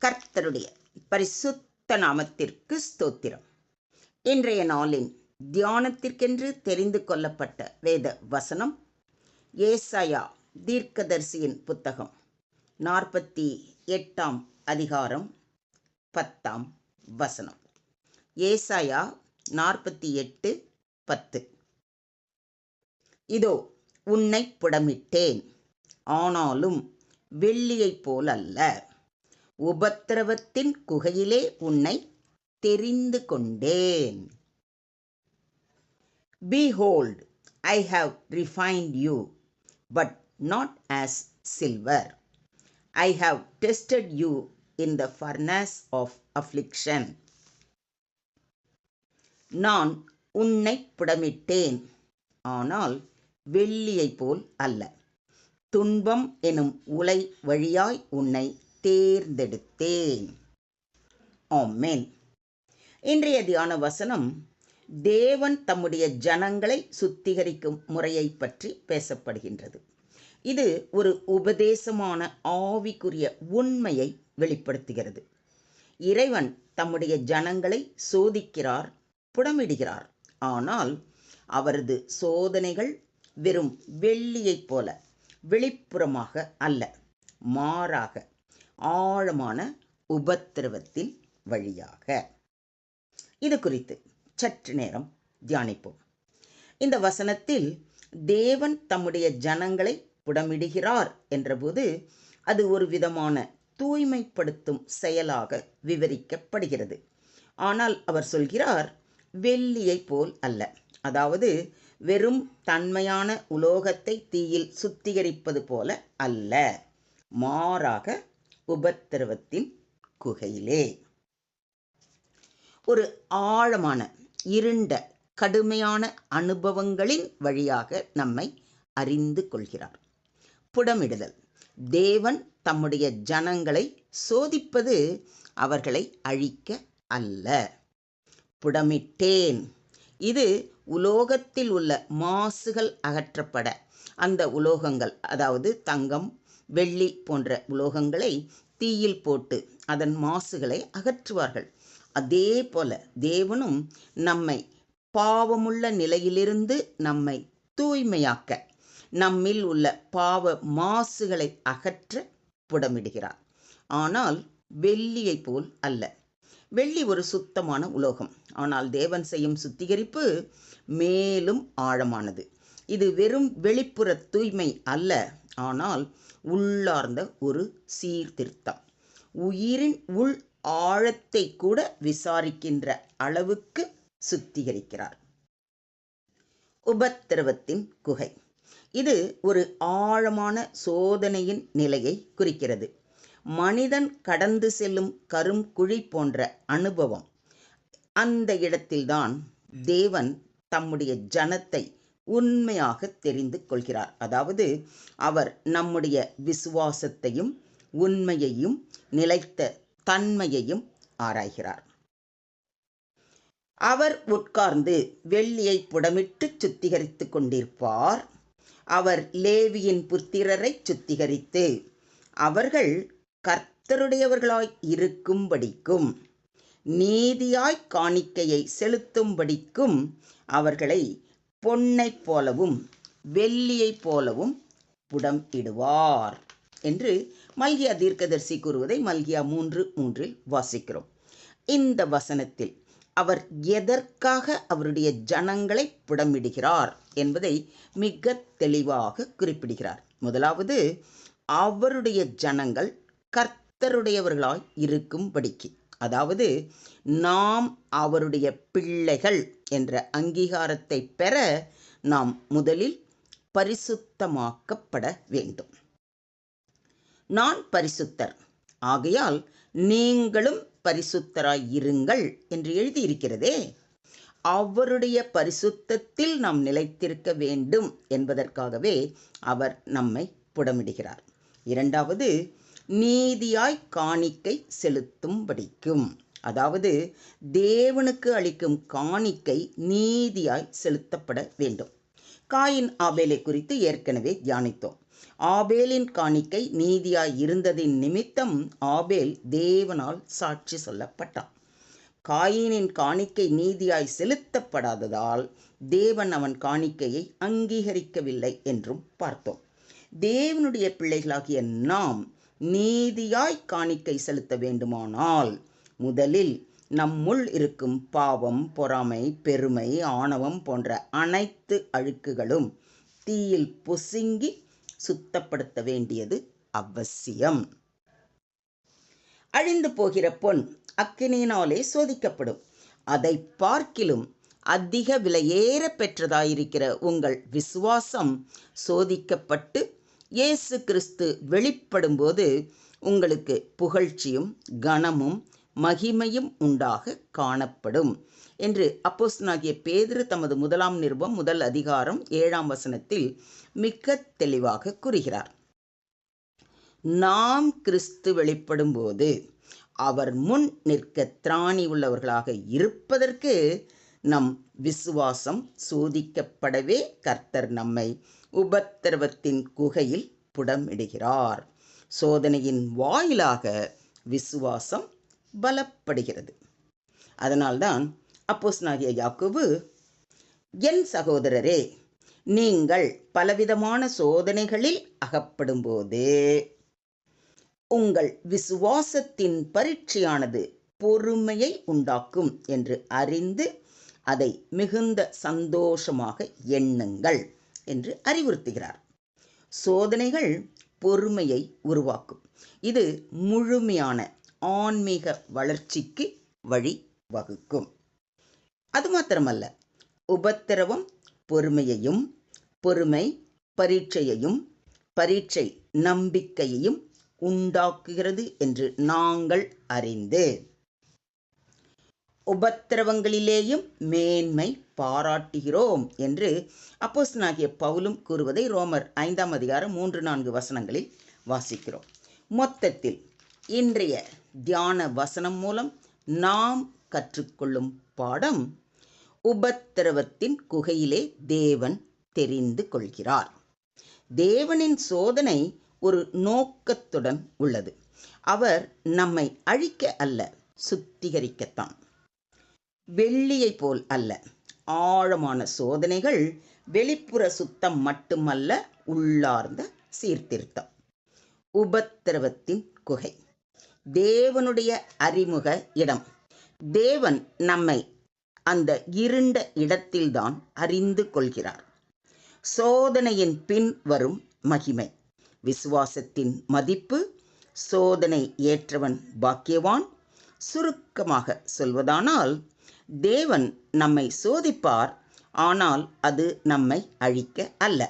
கர்த்தருடைய பரிசுத்த நாமத்திற்கு ஸ்தோத்திரம். இன்றைய நாளின் தியானத்திற்கென்று தெரிந்து கொள்ளப்பட்ட வேத வசனம் ஏசாயா தீர்க்கதரிசியின் புத்தகம் 48 அதிகாரம் 10 வசனம். ஏசாயா 48:10. இதோ உன்னை புடமிட்டேன், ஆனாலும் வெள்ளியைப் போல் அல்ல. உபத்திரவத்தின் குகையிலே உன்னை தெரிந்து கொண்டேன். Behold, I have refined you, but not as silver. I have tested you in the furnace of affliction. நான் உன்னை புடமிட்டேன், ஆனால் வெள்ளியைப் போல் அல்ல. துன்பம் எனும் உலை வழியாய் உன்னை தேர்ந்தெடுத்தேன். ஆமென். இன்றைய தியான வசனம் தேவன் தம்முடைய ஜனங்களை சுத்திகரிக்கும் முறையை பற்றி பேசப்படுகின்றது. இது ஒரு உபதேசமான ஆவிக்குரிய உண்மையை வெளிப்படுத்துகிறது. இறைவன் தம்முடைய ஜனங்களை சோதிக்கிறார், புடமிடுகிறார். ஆனால் அவரது சோதனைகள் வெறும் வெள்ளியைப் போல வெளிப்புறமாக அல்ல, மாறாக ஆழமான உபத்திரவத்தின் வழியாக. இது குறித்து சற்று நேரம் தியானிப்போம். இந்த வசனத்தில் தேவன் தம்முடைய ஜனங்களை புடமிடுகிறார் என்றபோது அது ஒரு விதமான தூய்மைப்படுத்தும் செயலாக விவரிக்கப்படுகிறது. ஆனால் அவர் சொல்கிறார், வெள்ளியைப் போல் அல்ல. அதாவது வெறும் தன்மையான உலோகத்தை தீயில் சுத்திகரிப்பது போல அல்ல, மாறாக உபத்திரவத்தின் குகையிலே ஒரு ஆழமான இருண்ட கடுமையான அனுபவங்களின் வழியாக நம்மை அறிந்து கொள்கிறார். புடமிடுதல். தேவன் தம்முடைய ஜனங்களை சோதிப்பது அவர்களை அழிக்க அல்ல. புடமிட்டேன். இது உலோகத்தில் உள்ள மாசுகள் அகற்றப்பட, அந்த உலோகங்கள், அதாவது தங்கம், வெள்ளி போன்ற உலோகங்களை தீயில் போட்டு அதன் மாசுகளை அகற்றுவார்கள். அதே போல தேவனும் நம்மை பாவமுள்ள நிலையிலிருந்து நம்மை தூய்மையாக்க, நம்மில் உள்ள பாவ மாசுகளை அகற்ற புடமிடுகிறார். ஆனால் வெள்ளியைப் போல் அல்ல. வெள்ளி ஒரு சுத்தமான உலோகம். ஆனால் தேவன் செய்யும் சுத்திகரிப்பு மேலும் ஆழமானது. இது வெறும் வெளிப்புற தூய்மை அல்ல, ஆனால் உள்ளார்ந்த ஒரு சீர்திருத்தம். உயிரின் உள் ஆழத்தை கூட விசாரிக்கின்ற அளவுக்கு சுத்திகரிக்கிறார். உபத்திரவத்தின் குகை. இது ஒரு ஆழமான சோதனையின் நிலையை குறிக்கிறது. மனிதன் கடந்து செல்லும் கருங்குழி போன்ற அனுபவம். அந்த இடத்தில்தான் தேவன் தம்முடைய ஜனத்தை உண்மையாக தெரிந்து கொள்கிறார். அதாவது அவர் நம்முடைய விசுவாசத்தையும் உண்மையையும் நிலைத்த தன்மையையும் ஆராய்கிறார். அவர் உட்கார்ந்து வெள்ளியை புடமிட்டு சுத்திகரித்து கொண்டிருப்பார். அவர் லேவியின் புத்திரரை சுத்திகரித்து அவர்கள் கர்த்தருடையவர்களாய் இருக்கும்படிக்கும் நீதியாய் காணிக்கையை செலுத்தும்படிக்கும் அவர்களை பொன்னைப் போலவும் வெள்ளியைப் போலவும் புடமிடுவார் என்று மல்கியா தீர்க்கதரிசி கூறுவதை மல்கியா 3:3 வாசிக்கிறோம். இந்த வசனத்தில் அவர் எதற்காக அவருடைய ஜனங்களை புடமிடுகிறார் என்பதை மிக தெளிவாக குறிப்பிடுகிறார். முதலாவது, அவருடைய ஜனங்கள் கர்த்தருடையவர்களாய் இருக்கும்படிக்கு, அதாவது நாம் அவருடைய பிள்ளைகள் என்ற அங்கீகாரத்தை பெற நாம் முதலில் பரிசுத்தமாக்கப்பட வேண்டும். நான் பரிசுத்தர், ஆகையால் நீங்களும் பரிசுத்தராய் இருங்கள் என்று எழுதியிருக்கிறதே. அவருடைய பரிசுத்தத்தில் நாம் நிலைத்திருக்க வேண்டும் என்பதற்காகவே அவர் நம்மை புடமிடுகிறார். இரண்டாவது, நீதியாய் காணிக்கை செலுத்தும்படிக்கும், அதாவது தேவனுக்கு அளிக்கும் காணிக்கை நீதியாய் செலுத்தப்பட வேண்டும். காயின் ஆபேலை குறித்து ஏற்கனவே தியானித்தோம். ஆபேலின் காணிக்கை நீதியாய் இருந்ததின் நிமித்தம் ஆபேல் தேவனால் சாட்சி சொல்லப்பட்டான். காயினின் காணிக்கை நீதியாய் செலுத்தப்படாததால் தேவன் அவன் காணிக்கையை அங்கீகரிக்கவில்லை என்றும் பார்த்தோம். தேவனுடைய பிள்ளைகளாகிய நாம் நீதியாய் காணிக்கை செலுத்த வேண்டுமானால் முதலில் நம்முள் இருக்கும் பாவம், பொறாமை, பெருமை, ஆணவம் போன்ற அனைத்து அழுக்குகளும் தீயில் பொசுங்கி சுத்தப்படுத்த வேண்டியது அவசியம். அழிந்து போகிற பொன் அக்கினியினாலே சோதிக்கப்படும். அதை பார்க்கிலும் அதிக விலையேற பெற்றதாயிருக்கிற உங்கள் விசுவாசம் சோதிக்கப்பட்டு இயேசு கிறிஸ்து வெளிப்படும்போது உங்களுக்கு புகழ்ச்சியும் கனமும் மகிமையும் உண்டாக காணப்படும் என்று அப்போஸ்தலனாகிய பேதுரு தமது 1 நிருபம் 1 அதிகாரம் 7 வசனத்தில் மிக தெளிவாக கூறுகிறார். நாம் கிறிஸ்து வெளிப்படும்போது அவர் முன் நிற்க திராணி உள்ளவர்களாக இருப்பதற்கு நம் விசுவாசம் சோதிக்கப்படவே கர்த்தர் நம்மை உபத்திரவத்தின் குகையில் புடமிடுகிறார். சோதனையின் வாயிலாக விசுவாசம் பலப்படுகிறது. அதனால்தான் அப்போஸ்தலனாகிய யாக்கோபு, என் சகோதரரே, நீங்கள் பலவிதமான சோதனைகளில் அகப்படும்போது உங்கள் விசுவாசத்தின் பரீட்சையானது பொறுமையை உண்டாக்கும் என்று அறிந்து அதை மிகுந்த சந்தோஷமாக எண்ணுங்கள் என்று அறிவுறுத்துகிறார். சோதனைகள் பொறுமையை உருவாக்கும். இது முழுமையான ஆன்மீக வளர்ச்சிக்கு வழி வகுக்கும். அது மாத்திரமல்ல, உபத்திரவம் பொறுமையையும், பொறுமை பரீட்சையையும், பரீட்சை நம்பிக்கையையும் உண்டாக்குகிறது என்று நாங்கள் அறிந்து உபத்திரவங்களிலேயும் மேன்மை பாராட்டுகிறோம் என்று அப்போஸ்தலனாகிய பவுலும் கூறுவதை ரோமர் 5 அதிகாரம் 3-4 வசனங்களில் வாசிக்கிறோம். மொத்தத்தில் இன்றைய தியான வசனம் மூலம் நாம் கற்றுக்கொள்ளும் பாடம், உபத்திரவத்தின் குகையிலே தேவன் தெரிந்து கொள்கிறார். தேவனின் சோதனை ஒரு நோக்கத்துடன் உள்ளது. அவர் நம்மை அழிக்க அல்ல, சுத்திகரிக்கத்தான். வெள்ளியை போல் அல்ல. ஆழமான சோதனைகள் வெளிப்புற சுத்தம் மட்டுமல்ல, உள்ளார்ந்த சீர்திருத்தம். உபத்திரவத்தின் குகை தேவனுடைய அறிமுக இடம். தேவன் நம்மை அந்த இருண்ட இடத்தில்தான் அறிந்து கொள்கிறார். சோதனையின் பின் வரும் மகிமை. விசுவாசத்தின் மதிப்பு. சோதனை ஏற்றவன் பாக்கியவான். சுருக்கமாக சொல்வதானால், தேவன் நம்மை சோதிப்பார், ஆனால் அது நம்மை அழிக்க அல்ல,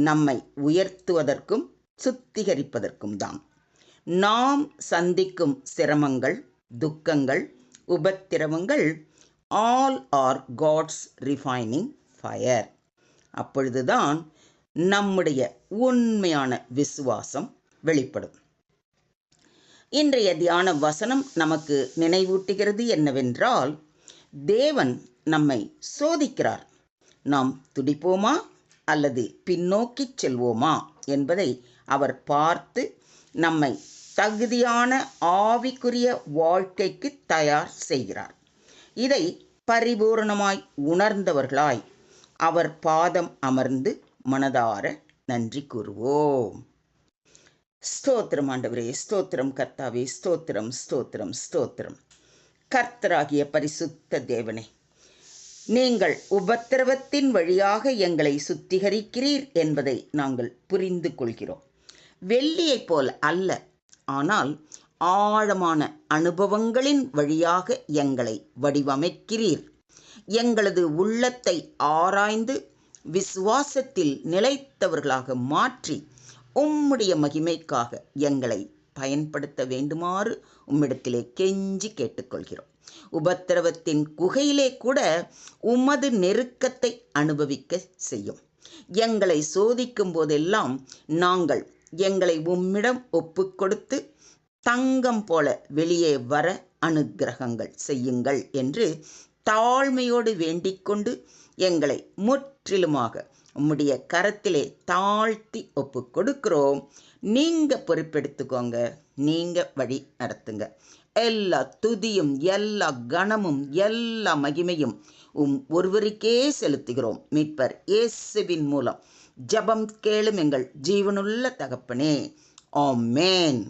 நம்மை உயர்த்துவதற்கும் சுத்திகரிப்பதற்கும் தான். நாம் சந்திக்கும் சிரமங்கள், துக்கங்கள், உபத்திரவங்கள் all are God's refining fire. அப்பொழுதுதான் நம்முடைய உண்மையான விசுவாசம் வெளிப்படும். இன்றைய தியான வசனம் நமக்கு நினைவூட்டுகிறது என்னவென்றால், தேவன் நம்மை சோதிக்கிறார். நாம் துடிப்போமா அல்லது பின்னோக்கி செல்வோமா என்பதை அவர் பார்த்து நம்மை தகுதியான ஆவிக்குரிய வாழ்க்கைக்கு தயார் செய்கிறார். இதை பரிபூரணமாய் உணர்ந்தவர்களாய் அவர் பாதம் அமர்ந்து மனதார நன்றி கூறுவோம். ஸ்தோத்திரம் ஆண்டவரே, ஸ்தோத்திரம் கர்த்தாவே, ஸ்தோத்திரம் ஸ்தோத்திரம் ஸ்தோத்திரம். கர்த்தராகிய பரிசுத்த தேவனே, நீங்கள் உபத்திரவத்தின் வழியாக எங்களை சுத்திகரிக்கிறீர் என்பதை நாங்கள் புரிந்து கொள்கிறோம். வெள்ளியைப் போல அல்ல, ஆனால் ஆழமான அனுபவங்களின் வழியாக எங்களை வடிவமைக்கிறீர். எங்களது உள்ளத்தை ஆராய்ந்து விசுவாசத்தில் நிலைத்தவர்களாக மாற்றி உம்முடைய மகிமைக்காக எங்களை பயன்படுத்த வேண்டுமாறு உம்மிடத்திலே கெஞ்சி கேட்டுக்கொள்கிறோம். உபத்திரவத்தின் குகையிலே கூட உமது நெருக்கத்தை அனுபவிக்க செய்யும். எங்களை சோதிக்கும் போதெல்லாம் நாங்கள் எங்களை உம்மிடம் ஒப்புக்கொடுத்து தங்கம் போல வெளியே வர அனுக்கிரகங்கள் செய்யுங்கள் என்று தாழ்மையோடு வேண்டிக்கொண்டு எங்களை முற்றிலுமாக உம்முடைய கரத்திலே தாழ்த்தி ஒப்பு கொடுக்கிறோம். நீங்க பொறுப்பெடுத்துக்கோங்க, நீங்க வழி நடத்துங்க. எல்லா துதியும், எல்லா கனமும், எல்லா மகிமையும் ஒருவருக்கே செலுத்துகிறோம். மீட்பர் இயேசுவின் மூலம் ஜெபம் கேளும் எங்கள் ஜீவனுள்ள தகப்பனே. ஆமென்.